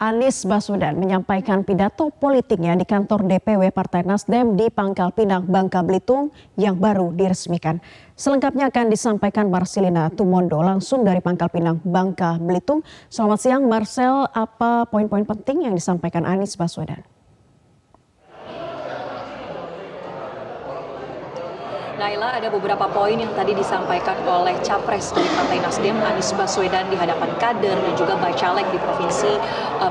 Anies Baswedan menyampaikan pidato politiknya di kantor DPW Partai Nasdem di Pangkal Pinang, Bangka Belitung yang baru diresmikan. Selengkapnya akan disampaikan Marcelina Tumondo langsung dari Pangkal Pinang, Bangka Belitung. Selamat siang Marcel, apa poin-poin penting yang disampaikan Anies Baswedan? Naila, ada beberapa poin yang tadi disampaikan oleh Capres dari Partai Nasdem Anies Baswedan di hadapan kader dan juga Bacalek di Provinsi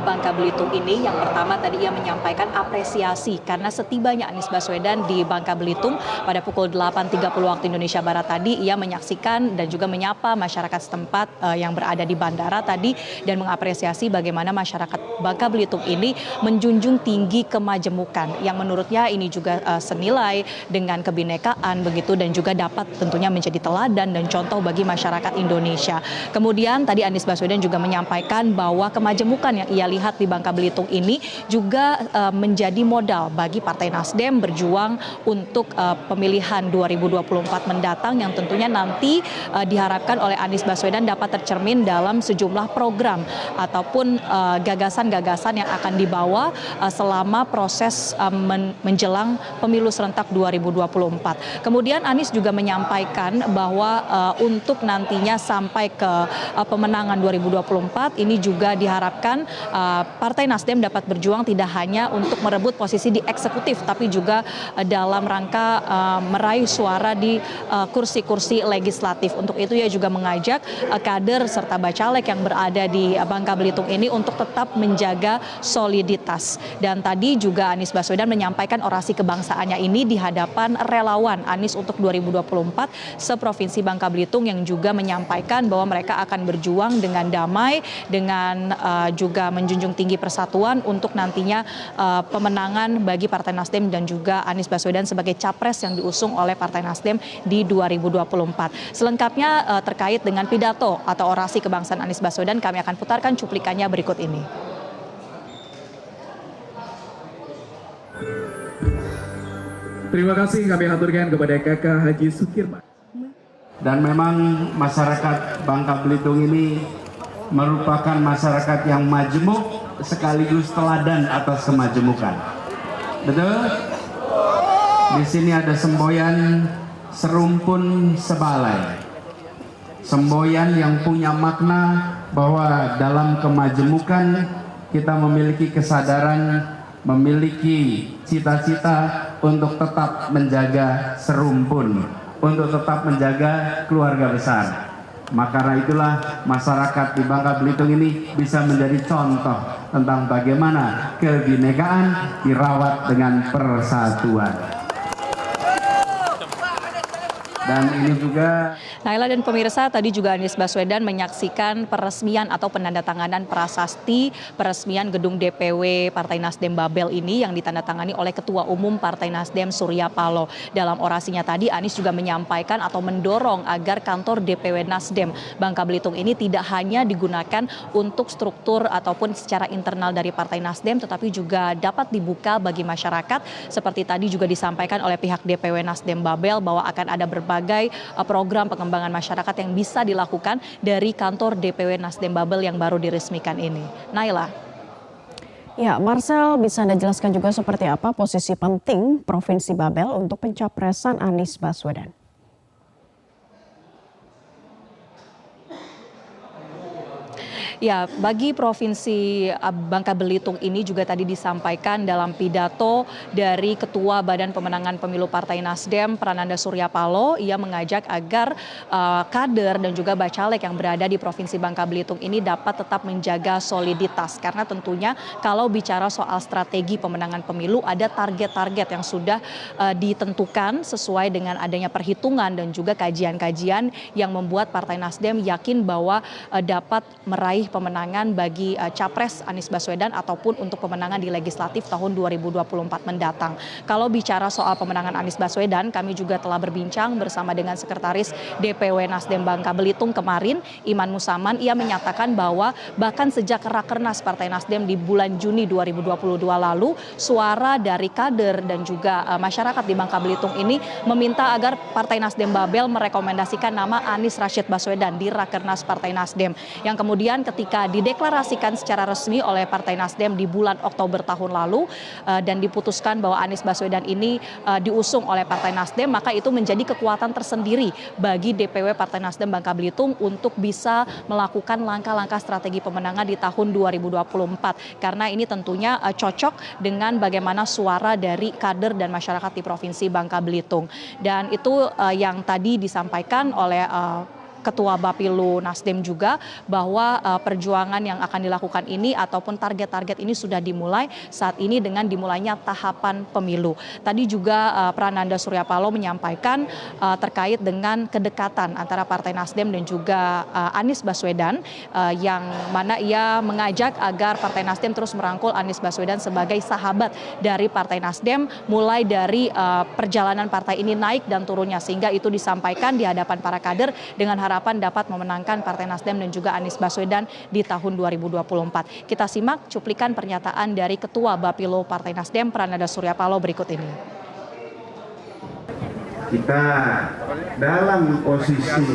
Bangka Belitung ini. Yang pertama tadi ia menyampaikan apresiasi karena setibanya Anies Baswedan di Bangka Belitung pada pukul 8.30 waktu Indonesia Barat tadi, ia menyaksikan dan juga menyapa masyarakat setempat yang berada di bandara tadi dan mengapresiasi bagaimana masyarakat Bangka Belitung ini menjunjung tinggi kemajemukan yang menurutnya ini juga senilai dengan kebinekaan dan juga dapat tentunya menjadi teladan dan contoh bagi masyarakat Indonesia. Kemudian tadi Anies Baswedan juga menyampaikan bahwa kemajemukan yang ia lihat di Bangka Belitung ini juga menjadi modal bagi Partai Nasdem berjuang untuk pemilihan 2024 mendatang yang tentunya nanti diharapkan oleh Anies Baswedan dapat tercermin dalam sejumlah program ataupun gagasan-gagasan yang akan dibawa selama proses menjelang pemilu serentak 2024. Kemudian Anies juga menyampaikan bahwa untuk nantinya sampai ke pemenangan 2024 ini juga diharapkan Partai Nasdem dapat berjuang tidak hanya untuk merebut posisi di eksekutif tapi juga dalam rangka meraih suara di kursi-kursi legislatif. Untuk itu ia juga mengajak kader serta bacalek yang berada di Bangka Belitung ini untuk tetap menjaga soliditas. Dan tadi juga Anies Baswedan menyampaikan orasi kebangsaannya ini di hadapan relawan Anies untuk 2024 seprovinsi Bangka Belitung yang juga menyampaikan bahwa mereka akan berjuang dengan damai, dengan juga menjunjung tinggi persatuan untuk nantinya pemenangan bagi Partai Nasdem dan juga Anies Baswedan sebagai capres yang diusung oleh Partai Nasdem di 2024. Selengkapnya terkait dengan pidato atau orasi kebangsaan Anies Baswedan kami akan putarkan cuplikannya berikut ini. Terima kasih kami aturkan kepada Kakak Haji Sukirman. Dan memang masyarakat Bangka Belitung ini merupakan masyarakat yang majemuk sekaligus teladan atas kemajemukan. Betul? Di sini ada semboyan serumpun sebalai. Semboyan yang punya makna bahwa dalam kemajemukan kita memiliki kesadaran, memiliki cita-cita untuk tetap menjaga serumpun, untuk tetap menjaga keluarga besar. Maka karena itulah masyarakat di Bangka Belitung ini bisa menjadi contoh tentang bagaimana kebinekaan dirawat dengan persatuan. Dan ini juga Naila dan pemirsa, tadi juga Anies Baswedan menyaksikan peresmian atau penandatanganan prasasti peresmian gedung DPW Partai Nasdem Babel ini yang ditandatangani oleh Ketua Umum Partai Nasdem Surya Paloh. Dalam orasinya tadi Anies juga menyampaikan atau mendorong agar kantor DPW Nasdem Bangka Belitung ini tidak hanya digunakan untuk struktur ataupun secara internal dari Partai Nasdem tetapi juga dapat dibuka bagi masyarakat seperti tadi juga disampaikan oleh pihak DPW Nasdem Babel bahwa akan ada berbagai program pengembangan masyarakat yang bisa dilakukan dari kantor DPW Nasdem Babel yang baru diresmikan ini. Naila. Ya, Marcel, bisa Anda jelaskan juga seperti apa posisi penting Provinsi Babel untuk pencapresan Anies Baswedan? Ya, bagi Provinsi Bangka Belitung ini juga tadi disampaikan dalam pidato dari Ketua Badan Pemenangan Pemilu Partai Nasdem, Prananda Surya Paloh, ia mengajak agar kader dan juga bacalek yang berada di Provinsi Bangka Belitung ini dapat tetap menjaga soliditas. Karena tentunya kalau bicara soal strategi pemenangan pemilu ada target-target yang sudah ditentukan sesuai dengan adanya perhitungan dan juga kajian-kajian yang membuat Partai Nasdem yakin bahwa dapat meraih pemenangan bagi Capres Anies Baswedan ataupun untuk pemenangan di legislatif tahun 2024 mendatang. Kalau bicara soal pemenangan Anies Baswedan, kami juga telah berbincang bersama dengan Sekretaris DPW Nasdem Bangka Belitung kemarin, Iman Musaman. Ia menyatakan bahwa bahkan sejak Rakernas Partai Nasdem di bulan Juni 2022 lalu, suara dari kader dan juga masyarakat di Bangka Belitung ini meminta agar Partai Nasdem Babel merekomendasikan nama Anies Rashid Baswedan di Rakernas Partai Nasdem. Yang kemudian ketika ketika dideklarasikan secara resmi oleh Partai Nasdem di bulan Oktober tahun lalu dan diputuskan bahwa Anies Baswedan ini diusung oleh Partai Nasdem, maka itu menjadi kekuatan tersendiri bagi DPW Partai Nasdem Bangka Belitung untuk bisa melakukan langkah-langkah strategi pemenangan di tahun 2024. Karena ini tentunya cocok dengan bagaimana suara dari kader dan masyarakat di Provinsi Bangka Belitung. Dan itu yang tadi disampaikan oleh Ketua Bapilu Nasdem juga, bahwa perjuangan yang akan dilakukan ini ataupun target-target ini sudah dimulai saat ini dengan dimulainya tahapan pemilu. Tadi juga Prananda Suryapalo menyampaikan terkait dengan kedekatan antara Partai Nasdem dan juga Anies Baswedan, yang mana ia mengajak agar Partai Nasdem terus merangkul Anies Baswedan sebagai sahabat dari Partai Nasdem, mulai dari perjalanan partai ini naik dan turunnya, sehingga itu disampaikan di hadapan para kader dengan harapan dapat memenangkan Partai Nasdem dan juga Anies Baswedan di tahun 2024. Kita simak cuplikan pernyataan dari Ketua Bapilu Partai Nasdem Prananda Suryapalo berikut ini. kita dalam posisi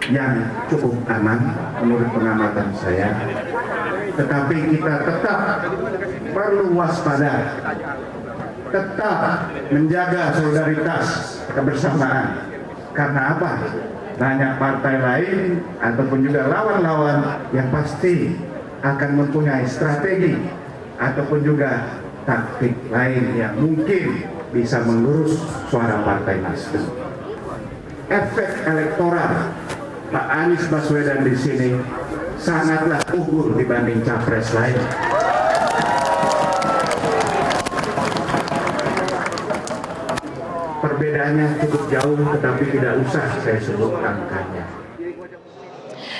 yang cukup aman menurut pengamatan saya, tetapi kita tetap perlu waspada, tetap menjaga solidaritas kebersamaan. Karena apa? Banyak partai lain ataupun juga lawan-lawan yang pasti akan mempunyai strategi ataupun juga taktik lain yang mungkin bisa mengurus suara Partai Nasdem. Efek elektoral Pak Anies Baswedan di sini sangatlah unggul dibanding capres lain. Perbedaannya cukup jauh, tetapi tidak usah saya sebut angkanya.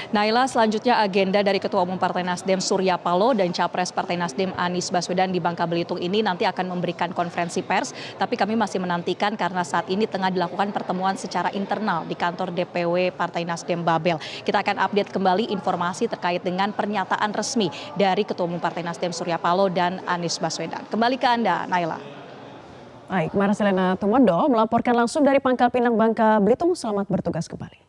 Naila, selanjutnya agenda dari Ketua Umum Partai Nasdem Suryapalo dan Capres Partai Nasdem Anies Baswedan di Bangka Belitung ini nanti akan memberikan konferensi pers, tapi kami masih menantikan karena saat ini tengah dilakukan pertemuan secara internal di kantor DPW Partai Nasdem Babel. Kita akan update kembali informasi terkait dengan pernyataan resmi dari Ketua Umum Partai Nasdem Suryapalo dan Anies Baswedan. Kembali ke Anda, Naila. Baik, Marcelina Tumondo melaporkan langsung dari Pangkal Pinang, Bangka Belitung. Selamat bertugas kembali.